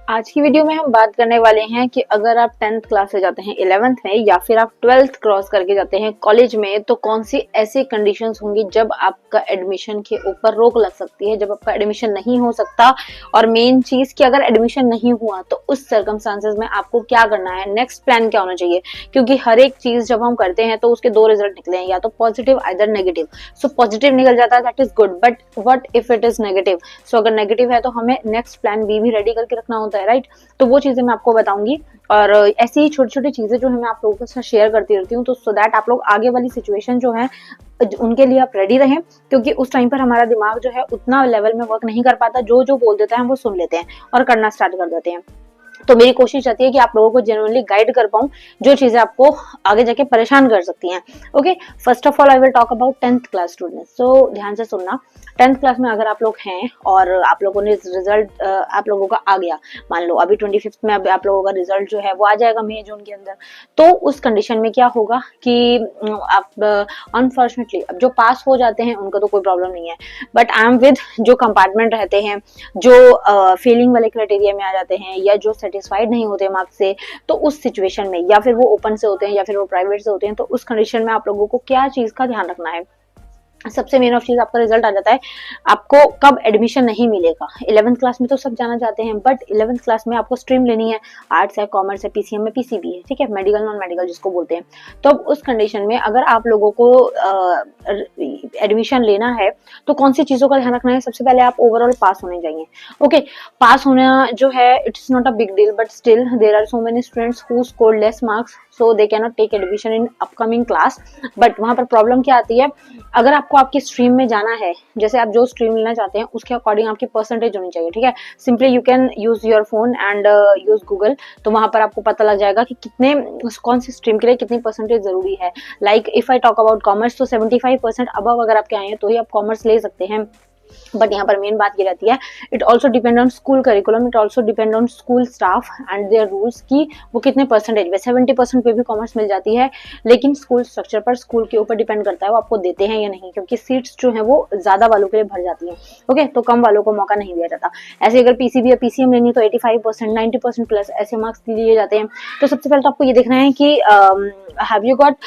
आज की वीडियो में हम बात करने वाले हैं कि अगर आप 10th क्लास से जाते हैं 11th में या फिर आप 12th क्रॉस करके जाते हैं कॉलेज में, तो कौन सी ऐसी कंडीशंस होंगी जब आपका एडमिशन के ऊपर रोक लग सकती है, जब आपका एडमिशन नहीं हो सकता। और मेन चीज कि अगर एडमिशन नहीं हुआ तो उस सर्कमस्टांसेस में आपको क्या करना है, नेक्स्ट प्लान क्या होना चाहिए। क्योंकि हर एक चीज जब हम करते हैं तो उसके दो रिजल्ट निकले हैं, या तो positive either negative. So positive निकल जाता है that is good, but what if it is negative. So अगर नेगेटिव है तो हमें नेक्स्ट प्लान बी भी रेडी करके रखना होता है, राइट। तो वो चीजें मैं आपको बताऊंगी और ऐसी ही छोटी छोटी चीजें जो है मैं आप लोगों के साथ शेयर करती रहती हूँ, तो सो दैट आप लोग आगे वाली सिचुएशन जो है उनके लिए आप रेडी रहें। क्योंकि उस टाइम पर हमारा दिमाग जो है उतना लेवल में वर्क नहीं कर पाता, जो जो बोल देता है हम वो सुन लेते हैं और करना स्टार्ट कर देते हैं। तो मेरी कोशिश रहती है कि आप लोगों को जेन्युइनली गाइड कर पाऊं, जो चीजें आपको आगे जाके परेशान कर सकती हैं। Okay, first of all I will talk about 10th class students. So ध्यान से सुनना, 10th क्लास में अगर आप लोग हैं और आप लोगों ने रिजल्ट आप लोगों का आ गया, मान लो अभी 25th में अभी आप लोगों का रिजल्ट जो है वो आ जाएगा मई जून के अंदर। तो उस कंडीशन में क्या होगा कि आप अनफॉर्चुनेटली अब जो पास हो जाते हैं उनको तो कोई प्रॉब्लम नहीं है, बट आई एम विद जो कंपार्टमेंट रहते हैं, जो फेलिंग वाले क्राइटेरिया में आ जाते हैं या जो सेटिस्फाइड नहीं होते मार्क्स से, तो उस सिचुएशन में या फिर वो ओपन से होते हैं या फिर वो प्राइवेट से होते हैं, तो उस कंडीशन में आप लोगों को क्या चीज का ध्यान रखना है। सबसे मेन ऑफ चीज, आपका रिजल्ट आ जाता है, आपको कब एडमिशन नहीं मिलेगा। 11th क्लास में तो सब जाना चाहते हैं, बट 11th क्लास में आपको स्ट्रीम लेनी है, आर्ट्स है, कॉमर्स है, पीसीएम में पीसीबी है, ठीक है, मेडिकल नॉन मेडिकल जिसको बोलते हैं। तो उस कंडीशन में अगर आप लोगों को एडमिशन लेना है तो कौन सी चीजों का ध्यान रखना है। सबसे पहले आप ओवरऑल पास होने चाहिए। ओके, पास होना जो है it's not a big deal, but still there are so many students who score less marks, so they can not take admission in upcoming class. But वहां पर प्रॉब्लम क्या आती है, अगर आपको आपकी स्ट्रीम में जाना है, जैसे आप जो स्ट्रीम लेना चाहते हैं उसके अकॉर्डिंग आपकी परसेंटेज होनी चाहिए, ठीक है। Simply you can use your phone and use Google, तो वहां पर आपको पता लग जाएगा कि कितने कौन सी स्ट्रीम के लिए कितनी परसेंटेज जरूरी है। Like if I talk about commerce, तो 75% अबव अगर आपके आए हैं तो ही आप कॉमर्स ले सकते हैं। बट यहाँ पर मेन बात ये रहती है, it also depend on school curriculum, it also depend on school staff and their rules की वो कितने परसेंटेज में। 70% पे भी कॉमर्स मिल जाती है, लेकिन स्कूल स्ट्रक्चर पर, स्कूल के ऊपर डिपेंड करता है वो आपको देते हैं या नहीं, क्योंकि सीट्स जो है वो ज्यादा वालों के लिए भर जाती है। ओके, तो कम वालों को मौका नहीं दिया जाता। ऐसे अगर पीसीबी या पीसीएम लेनी तो 85%, 90% प्लस ऐसे मार्क्स लिए जाते हैं। तो सबसे पहले तो आपको ये देखना है कि have you got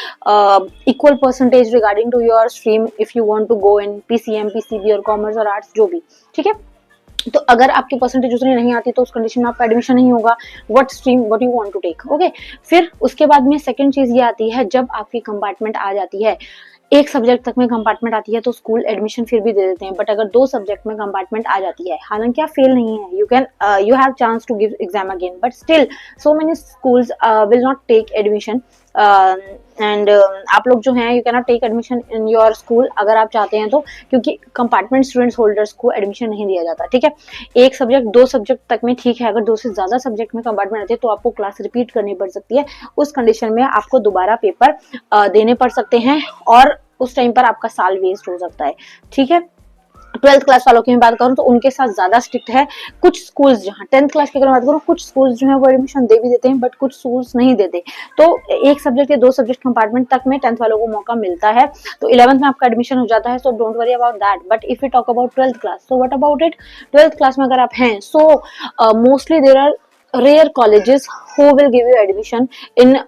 equal percentage regarding to your stream if you want to go in PCM, PCB और कॉमर्स और आर्ट्स जो भी, ठीक है। तो अगर आपकी परसेंटेज उतनी नहीं आती तो उस कंडीशन में आपका एडमिशन नहीं होगा। What stream what you want to take, okay. फिर उसके बाद में सेकंड चीज ये आती है, जब आपकी कंपार्टमेंट आ जाती है, एक सब्जेक्ट तक में कंपार्टमेंट आती है तो स्कूल एडमिशन फिर भी दे देते हैं। बट अगर 2 सब्जेक्ट में कंपार्टमेंट आ जाती है, हालांकि आप फेल नहीं है, you have chance to give exam again, but still so many schools will not take admission and आप लोग जो हैं you can not take admission in your school अगर आप चाहते हैं तो, क्योंकि कंपार्टमेंट स्टूडेंट्स होल्डर्स को एडमिशन नहीं दिया जाता, ठीक है। एक सब्जेक्ट 2 सब्जेक्ट तक में ठीक है, अगर 2 से ज्यादा सब्जेक्ट में कंपार्टमेंट आती है तो आपको क्लास रिपीट करनी पड़ सकती है। उस कंडीशन में आपको दोबारा पेपर देने पड़ सकते हैं और उस टाइम पर आपका साल वेस्ट हो सकता है, ठीक है। 12th क्लास वालों की मैं बात करूं तो उनके साथ ज्यादा स्ट्रिक्ट है। कुछ स्कूल्स, जहां 10th क्लास की अगर बात करूं, कुछ स्कूल्स जो है वो एडमिशन दे भी देते हैं, बट कुछ स्कूल्स नहीं देते। तो एक सब्जेक्ट या 2 सब्जेक्ट कंपार्टमेंट तक में 10th वालों को मौका मिलता है, तो 11th में आपका एडमिशन हो जाता है। So don't worry about that. But if you talk about 12th class, so what about it. 12th class में अगर आप हैं, so mostly there are rare colleges who will give you admission in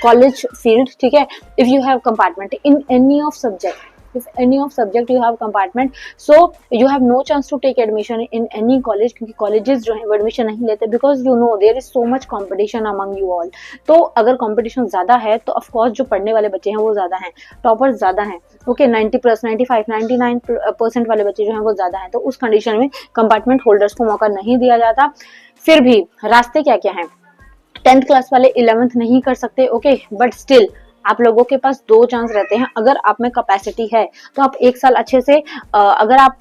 college field, ठीक है। if you have compartment in any of subject, if any of subject you have compartment, so you have no chance to take admission in any college, क्योंकि colleges जो है वो admission नहीं लेते, because you know there is so much competition among you all। तो अगर competition ज्यादा है तो of course जो पढ़ने वाले बच्चे हैं वो ज्यादा हैं, टॉपर्स ज्यादा हैं, ओके। 90+, 95, 99% वाले बच्चे जो हैं वो ज्यादा हैं, तो उस कंडीशन में कंपार्टमेंट होल्डर्स को मौका नहीं दिया जाता। फिर भी रास्ते क्या क्या हैं, 10th क्लास वाले 11th नहीं कर सकते, ओके, बट स्टिल आप लोगों के पास 2 चांस रहते हैं। अगर आप में कैपेसिटी है तो आप 1 साल अच्छे से अगर आप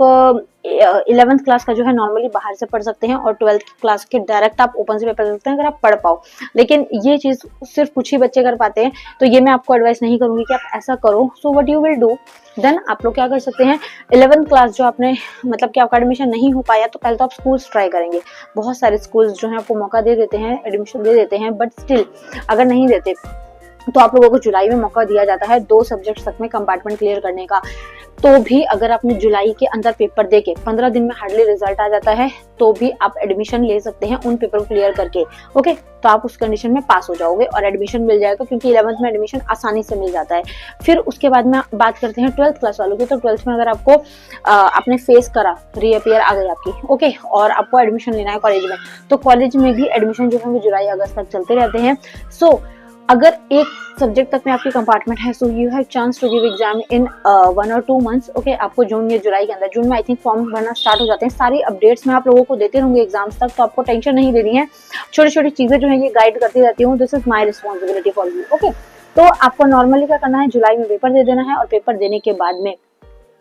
11th क्लास का जो है नॉर्मली बाहर से पढ़ सकते हैं और 12th क्लास के डायरेक्ट आप ओपन से पेपर दे सकते हैं अगर आप पढ़ पाओ। लेकिन ये चीज सिर्फ कुछ ही बच्चे कर पाते हैं, तो ये मैं आपको एडवाइस नहीं करूंगी कि आप ऐसा करो। So what you will do then, आप लोग क्या कर सकते हैं, 11th क्लास जो आपने मतलब कि आपका एडमिशन नहीं हो पाया तो पहले तो आप स्कूल्स ट्राई करेंगे। बहुत सारे स्कूल्स जो है आपको मौका दे देते हैं, एडमिशन दे देते हैं, बट स्टिल अगर नहीं देते तो आप लोगों को जुलाई में मौका दिया जाता है 2 सब्जेक्ट्स तक में कंपार्टमेंट क्लियर करने का। तो भी अगर आपने जुलाई के अंदर पेपर देके 15 दिन में हार्डली रिजल्ट आ जाता है, तो भी आप एडमिशन ले सकते हैं उन पेपर को क्लियर करके। ओके, तो आप उस कंडीशन में पास हो जाओगे और एडमिशन मिल जाएगा, क्योंकि 11th में एडमिशन आसानी से मिल जाता है। फिर उसके बाद में बात करते हैं 12th क्लास वालों की। तो 12th में अगर आपको आपने फेस करा, रीअपियर आ गई आपकी, ओके, और आपको एडमिशन लेना है कॉलेज में, तो कॉलेज में भी एडमिशन जो है वो जुलाई अगस्त तक चलते रहते हैं। सो अगर एक सब्जेक्ट तक में आपकी कंपार्टमेंट है, so you have chance to give exam in 1 और 2 मंथ्स। ओके, आपको जून या जुलाई के अंदर, जून में आई थिंक फॉर्म भरना स्टार्ट हो जाते हैं। सारी अपडेट्स मैं आप लोगों को देते रहूंगी एग्जाम्स तक, तो आपको टेंशन नहीं लेनी है। छोटी छोटी चीजें जो है ये गाइड करती रहती हूँ, this is my responsibility for you. Okay, तो आपको नॉर्मली क्या करना है, जुलाई में पेपर दे देना है, और पेपर देने के बाद में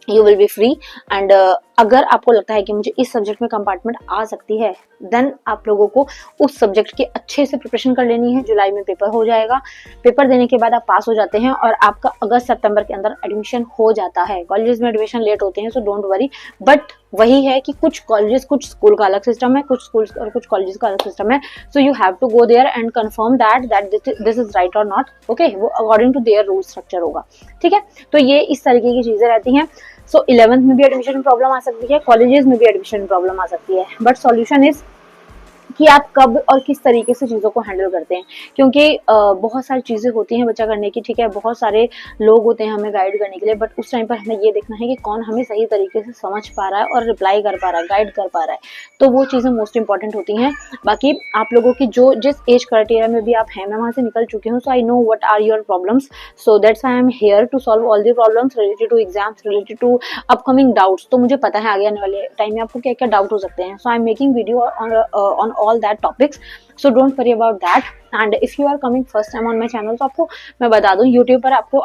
you will be free. And अगर आपको लगता है कि मुझे इस सब्जेक्ट में कंपार्टमेंट आ सकती है, देन आप लोगों को उस सब्जेक्ट की अच्छे से प्रिपरेशन कर लेनी है। जुलाई में पेपर हो जाएगा, पेपर देने के बाद आप पास हो जाते हैं और आपका अगस्त सितंबर के अंदर एडमिशन हो जाता है। कॉलेजेस में एडमिशन लेट होते हैं, सो डोंट वरी, बट वही है कि कुछ कॉलेजेस, कुछ स्कूल का अलग सिस्टम है, कुछ स्कूल और कुछ कॉलेजेस का अलग सिस्टम है। So you have to go there and confirm that this is right और नॉट। ओके, वो according to their rule structure होगा। ठीक है, तो ये इस तरीके की चीजें रहती हैं। सो 11th में भी एडमिशन में प्रॉब्लम आ सकती है, कॉलेजेस में भी एडमिशन में प्रॉब्लम आ सकती है, बट सॉल्यूशन इज कि आप कब और किस तरीके से चीज़ों को हैंडल करते हैं, क्योंकि बहुत सारी चीज़ें होती हैं बच्चा करने की। ठीक है, बहुत सारे लोग होते हैं हमें गाइड करने के लिए, बट उस टाइम पर हमें ये देखना है कि कौन हमें सही तरीके से समझ पा रहा है और रिप्लाई कर पा रहा है, गाइड कर पा रहा है। तो वो चीज़ें मोस्ट इंपॉर्टेंट होती हैं। बाकी आप लोगों की जो जिस एज क्राइटेरिया में भी आप हैं, मैं वहाँ से निकल चुकी हूँ, so I know what are your problems, so that's I am here to solve all the problems related to exams, related to upcoming doubts. तो मुझे पता है आगे आने वाले टाइम में आपको क्या क्या डाउट हो सकते हैं, so I am making video on all that topics, so don't worry about that। and if you are coming first time on my channel, तो आपको मैं बता दूं, YouTube पर आपको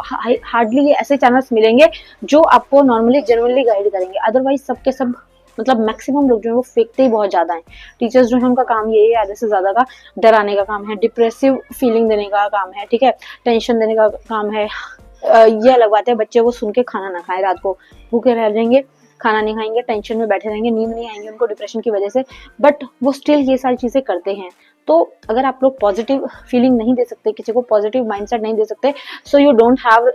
हार्डली ऐसे चैनल्स मिलेंगे जो आपको नॉर्मली जेन्युइनली गाइड करेंगे। अदरवाइज सबके सब मतलब मैक्सिमम लोग जो है वो फेंकते ही बहुत ज्यादा हैं। टीचर्स जो है उनका काम यही है आधे से ज्यादा का डराने का काम है, डिप्रेसिव फीलिंग देने का काम है, ठीक है, टेंशन देने का काम है। ये लगवाते हैं बच्चे को सुन के खाना ना खाए, रात को भूखे रह जाएंगे, खाना नहीं खाएंगे, टेंशन में बैठे रहेंगे, नींद नहीं आएंगे उनको डिप्रेशन की वजह से, बट वो स्टिल ये सारी चीजें करते हैं। तो अगर आप लोग पॉजिटिव फीलिंग नहीं दे सकते, किसी को पॉजिटिव माइंडसेट नहीं दे सकते, सो यू डोंट हैव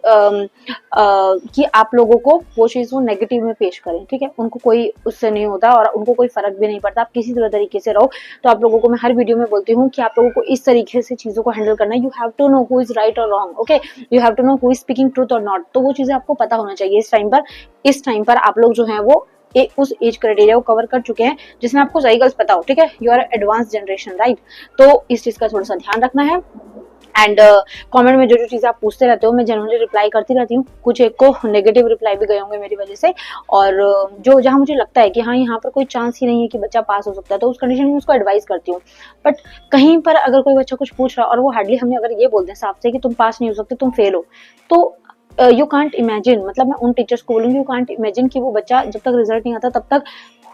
कि आप लोगों को वो चीज वो नेगेटिव में पेश करें। ठीक है, उनको कोई उससे नहीं होता और उनको कोई फर्क भी नहीं पड़ता, आप किसी तरह तरीके से रहो। तो आप लोगों को मैं हर वीडियो में बोलती हूँ कि आप लोगों को इस तरीके से चीजों को हैंडल करना है। You have to know who is right और wrong. Okay, you have to know who is speaking truth और नॉट। तो वो चीजें आपको पता होना चाहिए इस टाइम पर आप लोग जो है वो उस एज क्राइटेरिया को कवर कर चुके हैं जिसमें आपको सही गलत पता हो। ठीक है, you are advance generation, right. तो इस चीज का थोड़ा सा ध्यान रखना है। एंड कमेंट में जो जो चीजें आप पूछते रहते हो मैं जनरली रिप्लाई करती रहती हूँ। कुछ एक को नेगेटिव रिप्लाई भी गए होंगे मेरी वजह से, और जो जहाँ मुझे लगता है कि हाँ यहाँ पर कोई चांस ही नहीं है कि बच्चा पास हो सकता है, तो उस कंडीशन में उसको एडवाइस करती हूँ। बट कहीं पर अगर कोई बच्चा कुछ पूछ रहा है और वो हार्डली हमें अगर ये बोलते हैं साफ से कि तुम पास नहीं हो सकते, तुम फेल हो, तो यू कांट इमेजिन, मतलब मैं उन टीचर्स को बोलूंगी, यू कांट इमेजिन कि वो बच्चा जब तक रिजल्ट नहीं आता तब तक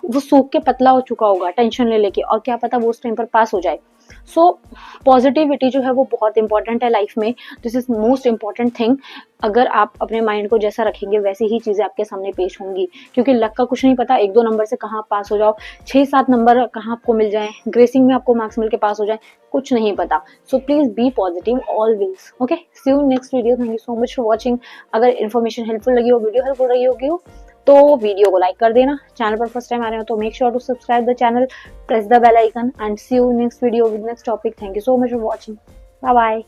वो सूख के पतला हो चुका होगा टेंशन ले लेके, और क्या पता वो उस टाइम पर पास हो जाए। सो पॉजिटिविटी जो है वो बहुत इंपॉर्टेंट है लाइफ में, this is most important thing. अगर आप अपने माइंड को जैसा रखेंगे वैसी ही चीजें आपके सामने पेश होंगी, क्योंकि लक का कुछ नहीं पता, 1-2 नंबर से कहाँ पास हो जाओ, 6-7 नंबर कहाँ आपको मिल जाए, ग्रेसिंग में आपको मार्क्स मिल के पास हो जाए, कुछ नहीं पता। So please be positive always. Okay, see you next video. Thank you so much for watching. अगर इन्फॉर्मेशन हेल्पफुल लगी हो, वीडियो हेल्पफुल लगी होगी हो, तो वीडियो को लाइक कर देना। चैनल पर फर्स्ट टाइम आ रहे हो तो make sure to subscribe the channel, press the bell icon, and see you next video with next topic. Thank you so much for watching. Bye bye.